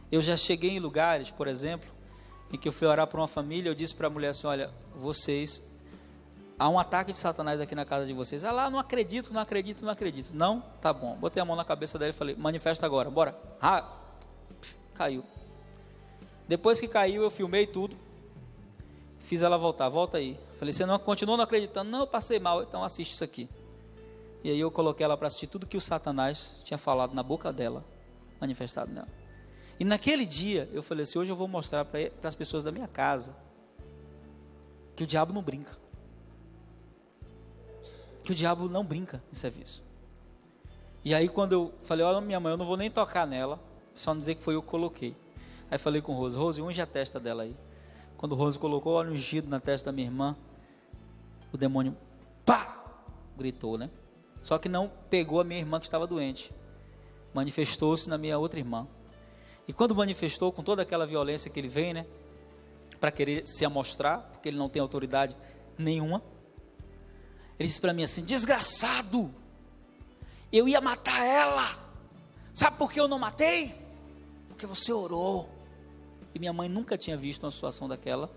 Eu já cheguei em lugares, por exemplo, em que eu fui orar para uma família, eu disse para a mulher assim, olha, vocês, há um ataque de Satanás aqui na casa de vocês. Ah lá, não acredito. Não? Tá bom. Botei a mão na cabeça dela e falei, manifesta agora, bora. Caiu. Depois que caiu, eu filmei tudo, fiz ela voltar, volta aí. Falei, você não continuou não acreditando? Não, eu passei mal, então assiste isso aqui. E aí eu coloquei ela para assistir tudo que o Satanás tinha falado na boca dela, manifestado nela. E naquele dia, eu falei assim, hoje eu vou mostrar para as pessoas da minha casa, que o diabo não brinca. Que o diabo não brinca em serviço. E aí quando eu falei, olha minha mãe, eu não vou nem tocar nela, só não dizer que foi eu que coloquei. Aí falei com Rose, unge a testa dela aí. Quando Rose colocou óleo ungido na testa da minha irmã, o demônio, pá, gritou, né? Só que não pegou a minha irmã que estava doente. Manifestou-se na minha outra irmã. E quando manifestou com toda aquela violência que ele vem, né? Para querer se amostrar, porque ele não tem autoridade nenhuma. Ele disse para mim assim, desgraçado, eu ia matar ela. Sabe por que eu não matei? Porque você orou. E minha mãe nunca tinha visto uma situação daquela.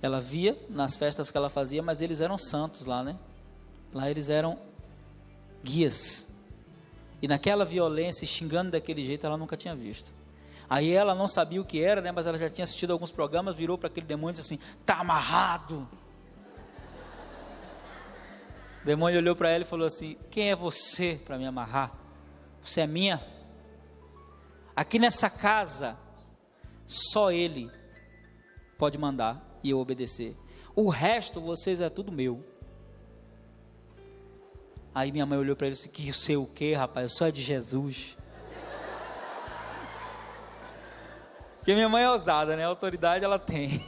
Ela via nas festas que ela fazia, mas eles eram santos lá, né? Lá eles eram guias. E naquela violência, xingando daquele jeito, ela nunca tinha visto. Aí ela não sabia o que era, né? Mas ela já tinha assistido alguns programas, virou para aquele demônio e disse assim, tá amarrado. O demônio olhou para ela e falou assim, quem é você para me amarrar? Você é minha? Aqui nessa casa, só ele pode mandar e eu obedecer. O resto, vocês, é tudo meu. Aí minha mãe olhou para ele e disse, que sei o que, rapaz, só é de Jesus. Porque minha mãe é ousada, né? A autoridade ela tem.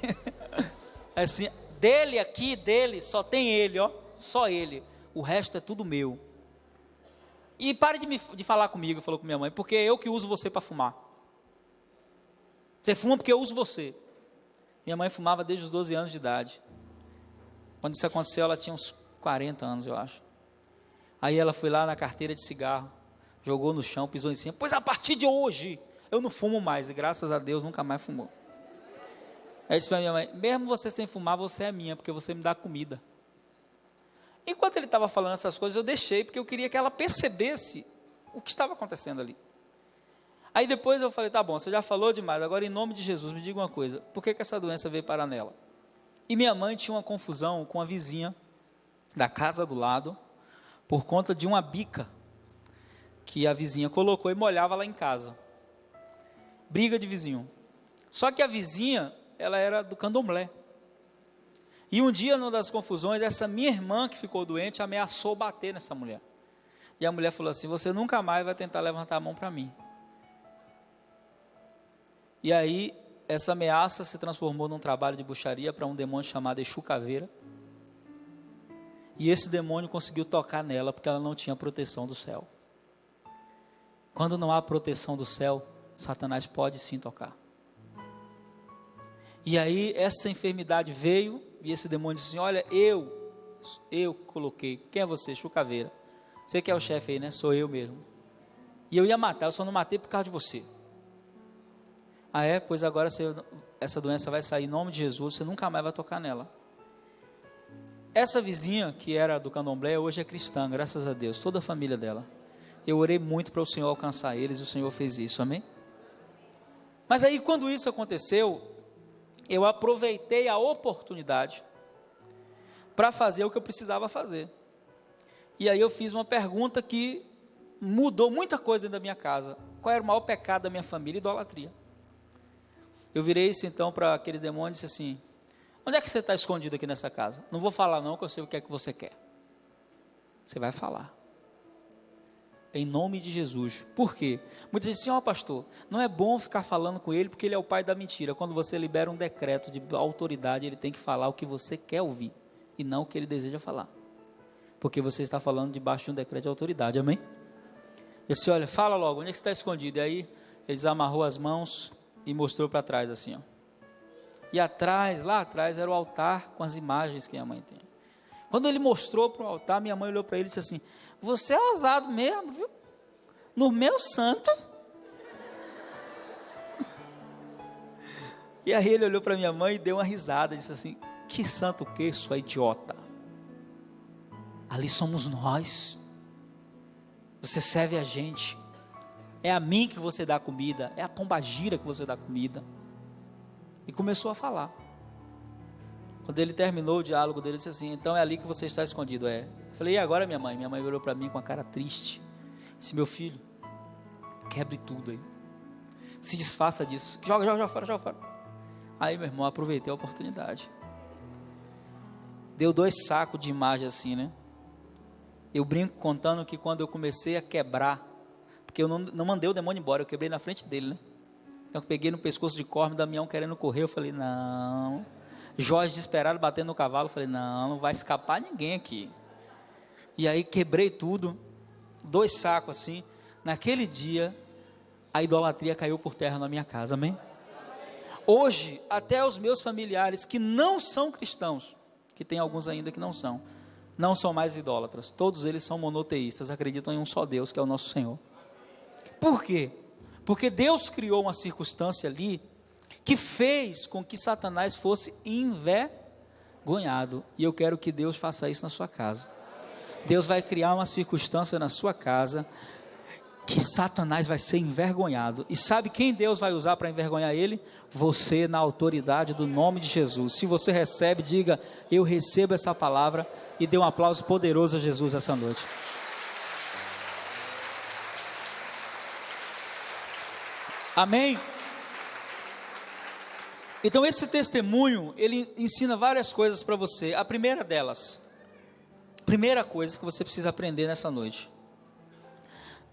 Assim, dele aqui, dele, só tem ele, ó. Só ele. O resto é tudo meu. E pare de falar comigo, falou com minha mãe, porque é eu que uso você para fumar. Você fuma porque eu uso você. Minha mãe fumava desde os 12 anos de idade. Quando isso aconteceu, ela tinha uns 40 anos, eu acho. Aí ela foi lá na carteira de cigarro, jogou no chão, pisou em cima. Pois a partir de hoje, eu não fumo mais. E graças a Deus, nunca mais fumou. Aí disse para minha mãe, mesmo você sem fumar, você é minha, porque você me dá comida. Enquanto ele estava falando essas coisas, eu deixei, porque eu queria que ela percebesse o que estava acontecendo ali. Aí depois eu falei, tá bom, você já falou demais, agora em nome de Jesus, me diga uma coisa, por que essa doença veio parar nela? E minha mãe tinha uma confusão com a vizinha da casa do lado, por conta de uma bica que a vizinha colocou e molhava lá em casa. Briga de vizinho. Só que a vizinha, ela era do candomblé. E um dia, numa das confusões, essa minha irmã que ficou doente, ameaçou bater nessa mulher. E a mulher falou assim, você nunca mais vai tentar levantar a mão para mim. E aí, essa ameaça se transformou num trabalho de bruxaria para um demônio chamado Exu Caveira. E esse demônio conseguiu tocar nela, porque ela não tinha proteção do céu. Quando não há proteção do céu, Satanás pode sim tocar. E aí, essa enfermidade veio, e esse demônio disse assim, olha, eu coloquei, quem é você? Exu Caveira. Você que é o chefe aí, né? Sou eu mesmo. E eu ia matar, eu só não matei por causa de você. Ah é? Pois agora essa doença vai sair em nome de Jesus, você nunca mais vai tocar nela. Essa vizinha, que era do candomblé, hoje é cristã, graças a Deus, toda a família dela. Eu orei muito para o Senhor alcançar eles, e o Senhor fez isso, amém? Mas aí, quando isso aconteceu, eu aproveitei a oportunidade para fazer o que eu precisava fazer. E aí eu fiz uma pergunta que mudou muita coisa dentro da minha casa. Qual era o maior pecado da minha família? Idolatria. Eu virei isso então para aqueles demônios e disse assim, onde é que você está escondido aqui nessa casa? Não vou falar não, que eu sei o que é que você quer. Você vai falar. em nome de Jesus. Por quê? Muitos dizem assim, pastor, não é bom ficar falando com ele, porque ele é o pai da mentira. Quando você libera um decreto de autoridade, ele tem que falar o que você quer ouvir, e não o que ele deseja falar, porque você está falando debaixo de um decreto de autoridade, amém? E assim, olha, fala logo, onde é que você está escondido? E aí, ele desamarrou as mãos e mostrou para trás assim, ó. E atrás, lá atrás, era o altar com as imagens que minha mãe tem. Quando ele mostrou para o altar, minha mãe olhou para ele e disse assim, você é ousado mesmo, viu? No meu santo. E aí ele olhou para minha mãe e deu uma risada, e disse assim, que santo o que, sua idiota? Ali somos nós. Você serve a gente. É a mim que você dá comida, é a pombagira que você dá comida. E começou a falar. Quando ele terminou o diálogo dele, disse assim, então é ali que você está escondido, é. Eu falei, e agora minha mãe? Minha mãe olhou para mim com a cara triste. Disse, meu filho, quebre tudo aí. Se desfaça disso. Joga fora. Aí, meu irmão, aproveitei a oportunidade. Deu 2 sacos de imagem assim, né? Eu brinco contando que quando eu comecei a quebrar, porque eu não mandei o demônio embora, eu quebrei na frente dele, né? Então eu peguei no pescoço de Corme, Damião querendo correr, eu falei, não. Jorge desesperado batendo no cavalo, eu falei, não vai escapar ninguém aqui. E aí quebrei tudo, 2 sacos assim. Naquele dia, a idolatria caiu por terra na minha casa, amém? Hoje, até os meus familiares que não são cristãos, que tem alguns ainda que não são mais idólatras, todos eles são monoteístas, acreditam em um só Deus, que é o nosso Senhor. Por quê? Porque Deus criou uma circunstância ali, que fez com que Satanás fosse envergonhado, e eu quero que Deus faça isso na sua casa. Deus vai criar uma circunstância na sua casa, que Satanás vai ser envergonhado, e sabe quem Deus vai usar para envergonhar ele? Você, na autoridade do nome de Jesus. Se você recebe, diga, eu recebo essa palavra, e dê um aplauso poderoso a Jesus essa noite. Amém? Então esse testemunho, ele ensina várias coisas para você. A primeira delas, primeira coisa que você precisa aprender nessa noite: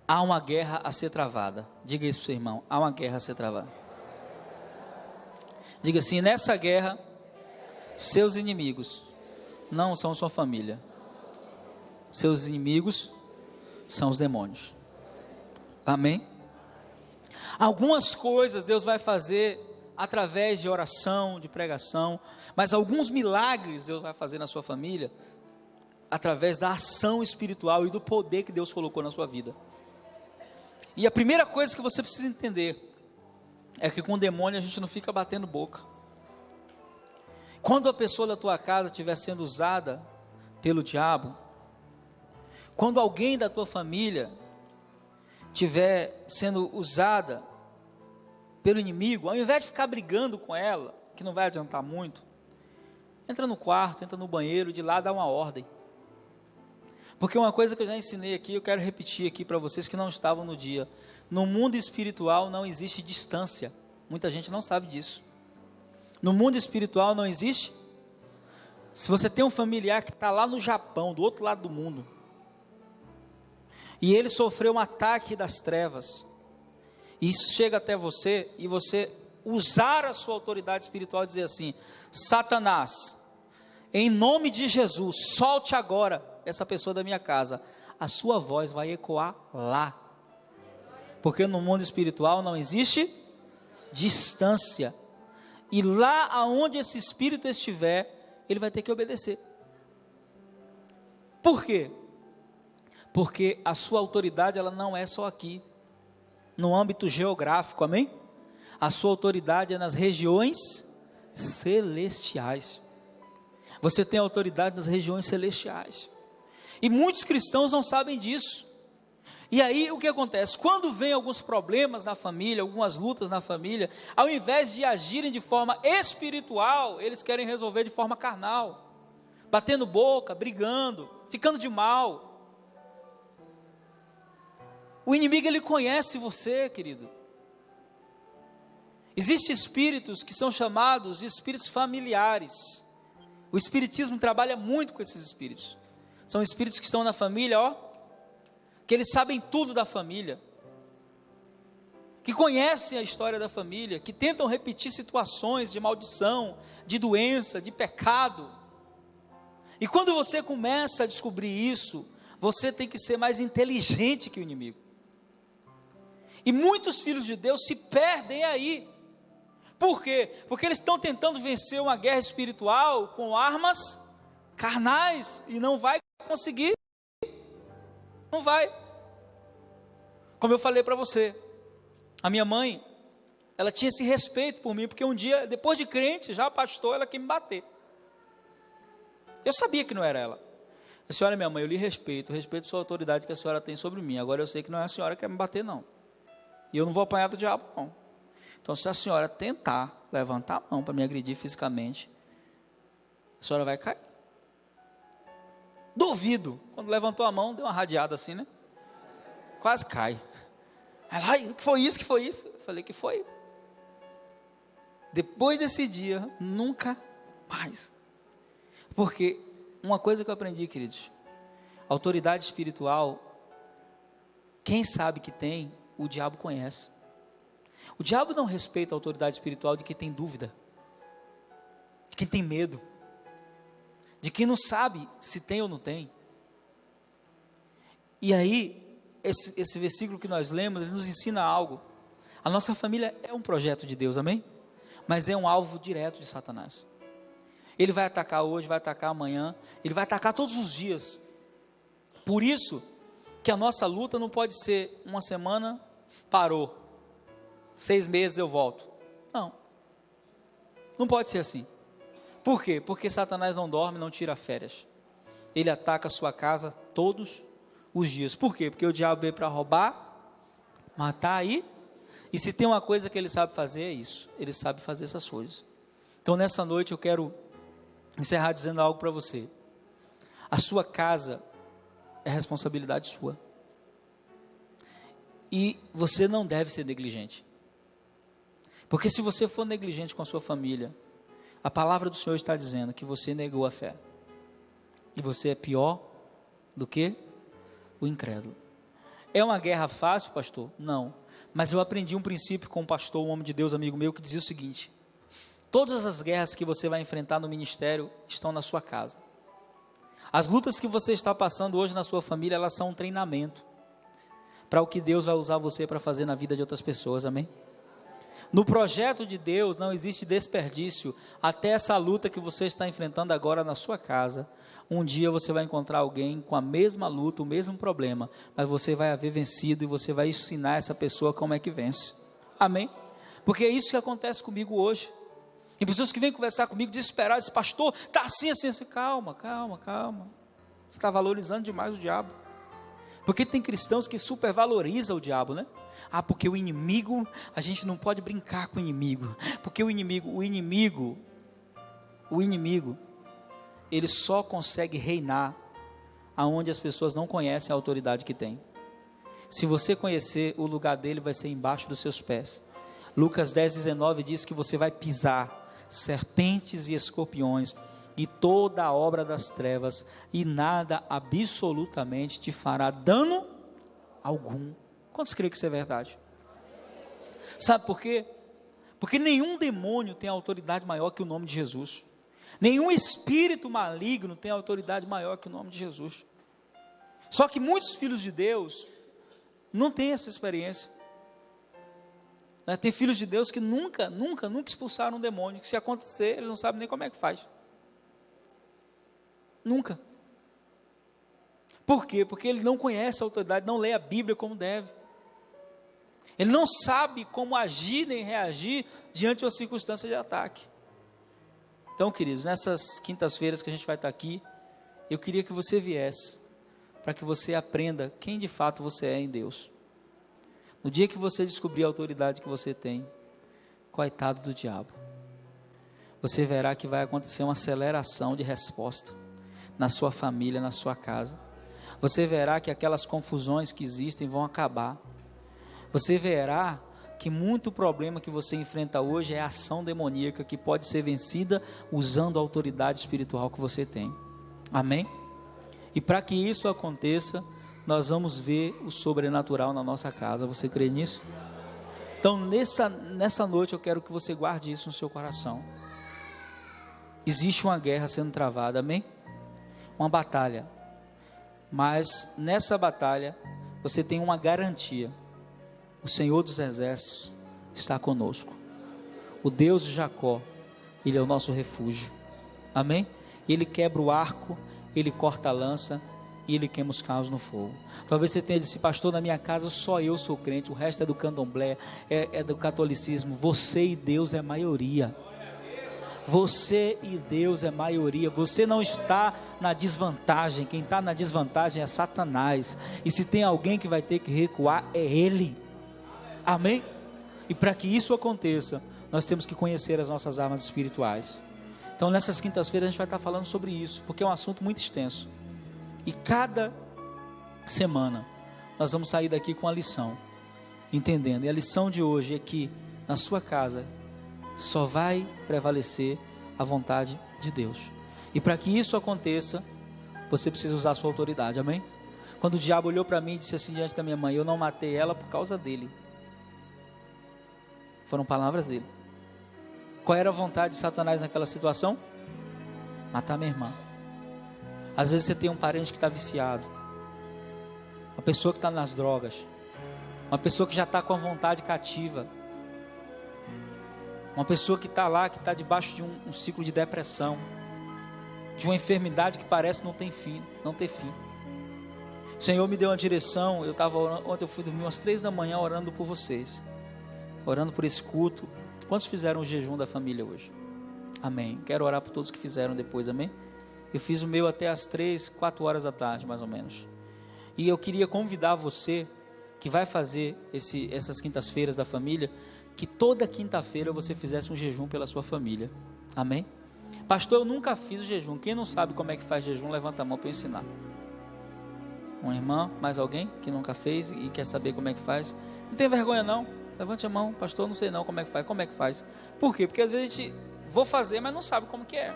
há uma guerra a ser travada. Diga isso para o seu irmão, há uma guerra a ser travada. Diga assim, nessa guerra, seus inimigos não são sua família. Seus inimigos são os demônios. Amém? Algumas coisas Deus vai fazer através de oração, de pregação, mas alguns milagres Deus vai fazer na sua família através da ação espiritual e do poder que Deus colocou na sua vida. E a primeira coisa que você precisa entender é que com o demônio a gente não fica batendo boca. Quando a pessoa da tua casa estiver sendo usada pelo diabo, quando alguém da tua família estiver sendo usada pelo inimigo, ao invés de ficar brigando com ela, que não vai adiantar muito, entra no quarto, entra no banheiro, de lá dá uma ordem. Porque uma coisa que eu já ensinei aqui, eu quero repetir aqui para vocês que não estavam no dia: no mundo espiritual não existe distância. Muita gente não sabe disso. No mundo espiritual não existe. Se você tem um familiar que está lá no Japão, do outro lado do mundo, e ele sofreu um ataque das trevas, e isso chega até você, e você usar a sua autoridade espiritual e dizer assim: Satanás, em nome de Jesus, solte agora essa pessoa da minha casa. A sua voz vai ecoar lá, porque no mundo espiritual não existe distância, e lá aonde esse espírito estiver, ele vai ter que obedecer. Por quê? Porque a sua autoridade, ela não é só aqui, no âmbito geográfico, amém? A sua autoridade é nas regiões celestiais. Você tem autoridade nas regiões celestiais, e muitos cristãos não sabem disso. E aí o que acontece? Quando vem alguns problemas na família, algumas lutas na família, ao invés de agirem de forma espiritual, eles querem resolver de forma carnal, batendo boca, brigando, ficando de mal. O inimigo, ele conhece você, querido. Existem espíritos que são chamados de espíritos familiares. O espiritismo trabalha muito com esses espíritos. São espíritos que estão na família, ó, que eles sabem tudo da família, que conhecem a história da família, que tentam repetir situações de maldição, de doença, de pecado. E quando você começa a descobrir isso, você tem que ser mais inteligente que o inimigo. E muitos filhos de Deus se perdem aí. Por quê? Porque eles estão tentando vencer uma guerra espiritual com armas carnais, e não vai conseguir. Não vai. Como eu falei para você, a minha mãe, ela tinha esse respeito por mim, porque um dia, depois de crente, já pastor, ela quis me bater. Eu sabia que não era ela. A senhora, minha mãe, eu lhe respeito sua autoridade que a senhora tem sobre mim. Agora eu sei que não é a senhora que quer me bater, não. E eu não vou apanhar do diabo, não. Então, se a senhora tentar levantar a mão para me agredir fisicamente, a senhora vai cair. Duvido. Quando levantou a mão, deu uma radiada assim, né? Quase cai. Ela, o que foi isso? Que foi isso? Eu falei que foi. Depois desse dia, nunca mais. Porque uma coisa que eu aprendi, queridos, autoridade espiritual, quem sabe que tem, o diabo conhece. O diabo não respeita a autoridade espiritual de quem tem dúvida, de quem tem medo, de quem não sabe se tem ou não tem. E aí, esse versículo que nós lemos, ele nos ensina algo. A nossa família é um projeto de Deus, amém? Mas é um alvo direto de Satanás. Ele vai atacar hoje, vai atacar amanhã, ele vai atacar todos os dias. Por isso que a nossa luta não pode ser uma semana, parou, 6 meses eu volto. Não pode ser assim. Por quê? Porque Satanás não dorme, não tira férias. Ele ataca a sua casa todos os dias. Por quê? Porque o diabo veio para roubar, matar e se tem uma coisa que ele sabe fazer é isso. Ele sabe fazer essas coisas. Então nessa noite eu quero encerrar dizendo algo para você. A sua casa é responsabilidade sua. E você não deve ser negligente. Porque se você for negligente com a sua família, a palavra do Senhor está dizendo que você negou a fé. E você é pior do que o incrédulo. É uma guerra fácil, pastor? Não. Mas eu aprendi um princípio com um pastor, um homem de Deus, amigo meu, que dizia o seguinte: todas as guerras que você vai enfrentar no ministério estão na sua casa. As lutas que você está passando hoje na sua família, elas são um treinamento para o que Deus vai usar você para fazer na vida de outras pessoas, amém? No projeto de Deus não existe desperdício. Até essa luta que você está enfrentando agora na sua casa, um dia você vai encontrar alguém com a mesma luta, o mesmo problema, mas você vai haver vencido e você vai ensinar essa pessoa como é que vence, amém? Porque é isso que acontece comigo hoje. Tem pessoas que vêm conversar comigo desesperadas, pastor, está assim, calma, você está valorizando demais o diabo. Porque tem cristãos que supervalorizam o diabo, né? Porque o inimigo, a gente não pode brincar com o inimigo, porque o inimigo, ele só consegue reinar aonde as pessoas não conhecem a autoridade que tem. Se você conhecer, o lugar dele vai ser embaixo dos seus pés. Lucas 10:19 diz que você vai pisar serpentes e escorpiões e toda a obra das trevas, e nada absolutamente te fará dano algum. Quantos creem que isso é verdade? Sabe por quê? Porque nenhum demônio tem autoridade maior que o nome de Jesus. Nenhum espírito maligno tem autoridade maior que o nome de Jesus. Só que muitos filhos de Deus não têm essa experiência. Tem filhos de Deus que nunca expulsaram um demônio, que se acontecer, eles não sabem nem como é que faz. Nunca. Por quê? Porque ele não conhece a autoridade, não lê a Bíblia como deve. Ele não sabe como agir nem reagir diante de uma circunstância de ataque. Então, queridos, nessas quintas-feiras que a gente vai estar aqui, eu queria que você viesse, para que você aprenda quem de fato você é em Deus. No dia que você descobrir a autoridade que você tem, coitado do diabo, você verá que vai acontecer uma aceleração de resposta na sua família, na sua casa. Você verá que aquelas confusões que existem vão acabar. Você verá que muito problema que você enfrenta hoje é a ação demoníaca que pode ser vencida usando a autoridade espiritual que você tem. Amém? E para que isso aconteça, nós vamos ver o sobrenatural na nossa casa. Você crê nisso? Então, nessa noite, eu quero que você guarde isso no seu coração. Existe uma guerra sendo travada, amém? Uma batalha. Mas nessa batalha, você tem uma garantia. O Senhor dos Exércitos está conosco. O Deus de Jacó, Ele é o nosso refúgio. Amém? Ele quebra o arco, Ele corta a lança e Ele queima os carros no fogo. Talvez você tenha dito, pastor, na minha casa só eu sou crente, o resto é do candomblé, é do catolicismo. Você e Deus é maioria. Você e Deus é maioria. Você não está na desvantagem. Quem está na desvantagem é Satanás. E se tem alguém que vai ter que recuar, é ele. Amém? E para que isso aconteça, nós temos que conhecer as nossas armas espirituais. Então nessas quintas-feiras a gente vai estar falando sobre isso, porque é um assunto muito extenso. E cada semana nós vamos sair daqui com a lição, entendendo. E a lição de hoje é que na sua casa só vai prevalecer a vontade de Deus. E para que isso aconteça, você precisa usar a sua autoridade, amém? Quando o diabo olhou para mim e disse assim diante da minha mãe, eu não matei ela por causa dele. Foram palavras dele. Qual era a vontade de Satanás naquela situação? Matar minha irmã. Às vezes você tem um parente que está viciado, uma pessoa que está nas drogas, uma pessoa que já está com a vontade cativa, uma pessoa que está lá, que está debaixo de um ciclo de depressão, de uma enfermidade que parece não ter fim. O Senhor me deu uma direção. Eu estava orando, ontem eu fui dormir umas 3 da manhã orando por vocês, orando por esse culto. Quantos fizeram o jejum da família hoje? Amém. Quero orar por todos que fizeram depois, amém? Eu fiz o meu até as 3, 4 horas da tarde, mais ou menos. E eu queria convidar você, que vai fazer essas quintas-feiras da família, que toda quinta-feira você fizesse um jejum pela sua família. Amém? Pastor, eu nunca fiz o jejum. Quem não sabe como é que faz jejum, levanta a mão para eu ensinar. Uma irmã, mais alguém que nunca fez e quer saber como é que faz? Não tem vergonha não. Levante a mão. Pastor, não sei não como é que faz. Como é que faz? Por quê? Porque às vezes a gente vou fazer, mas não sabe como que é.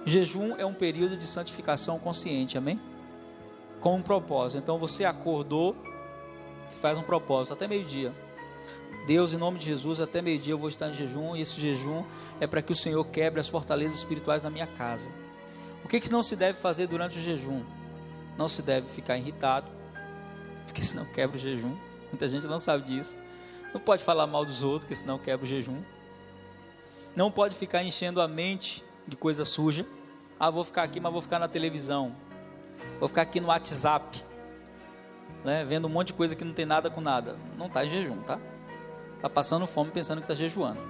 Jejum é um período de santificação consciente, amém? Com um propósito. Então você acordou, faz um propósito até meio-dia. Deus, em nome de Jesus, até meio-dia eu vou estar em jejum, e esse jejum é para que o Senhor quebre as fortalezas espirituais na minha casa. O que não se deve fazer durante o jejum? Não se deve ficar irritado, porque senão quebra o jejum. Muita gente não sabe disso. Não pode falar mal dos outros, porque senão quebra o jejum. Não pode ficar enchendo a mente de coisa suja. Vou ficar aqui, mas vou ficar na televisão. Vou ficar aqui no WhatsApp, né, vendo um monte de coisa que não tem nada com nada. Não está em jejum, tá? Está passando fome pensando que está jejuando.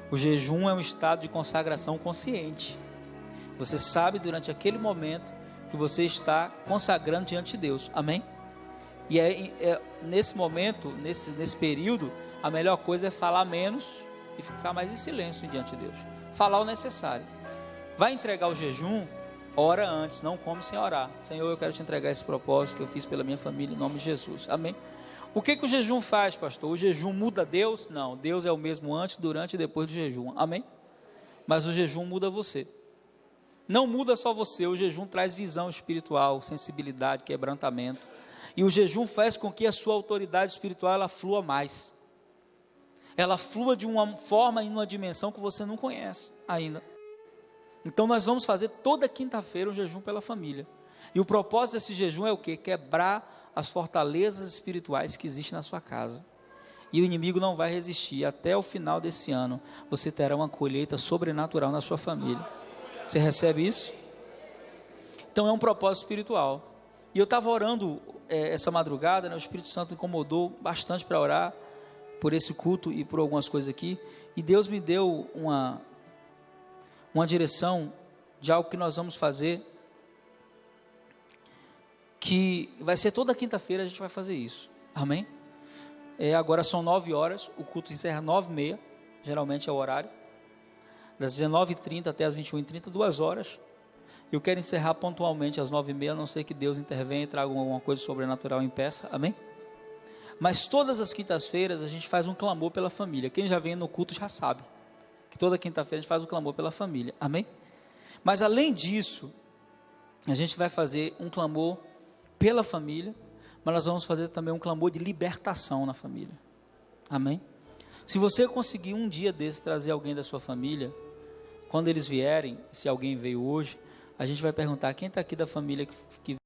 O jejum é um estado de consagração consciente. Você sabe durante aquele momento que você está consagrando diante de Deus. Amém? E nesse momento, nesse período, a melhor coisa é falar menos e ficar mais em silêncio diante de Deus. Falar o necessário. Vai entregar o jejum, ora antes, não come sem orar. Senhor, eu quero te entregar esse propósito que eu fiz pela minha família em nome de Jesus. Amém? O que o jejum faz, pastor? O jejum muda Deus? Não, Deus é o mesmo antes, durante e depois do jejum. Amém? Mas o jejum muda você. Não muda só você, o jejum traz visão espiritual, sensibilidade, quebrantamento. E o jejum faz com que a sua autoridade espiritual ela flua mais. Ela flua de uma forma e numa dimensão que você não conhece ainda. Então nós vamos fazer toda quinta-feira um jejum pela família. E o propósito desse jejum é o quê? Quebrar as fortalezas espirituais que existem na sua casa. E o inimigo não vai resistir. Até o final desse ano, você terá uma colheita sobrenatural na sua família. Você recebe isso? Então é um propósito espiritual. E eu estava orando essa madrugada, né, o Espírito Santo incomodou bastante para orar por esse culto e por algumas coisas aqui. E Deus me deu uma direção de algo que nós vamos fazer, que vai ser toda quinta-feira a gente vai fazer isso, amém? Agora são 9 horas, o culto encerra 9h30, geralmente é o horário, das 19h30 até as 21h30, 2 horas, eu quero encerrar pontualmente às 9h30, a não ser que Deus intervenha e traga alguma coisa sobrenatural em peça, amém? Mas todas as quintas-feiras a gente faz um clamor pela família, quem já vem no culto já sabe, que toda quinta-feira a gente faz um clamor pela família, amém? Mas além disso, a gente vai fazer um clamor pela família, mas nós vamos fazer também um clamor de libertação na família. Amém? Se você conseguir um dia desse trazer alguém da sua família, quando eles vierem, se alguém veio hoje, a gente vai perguntar: quem está aqui da família que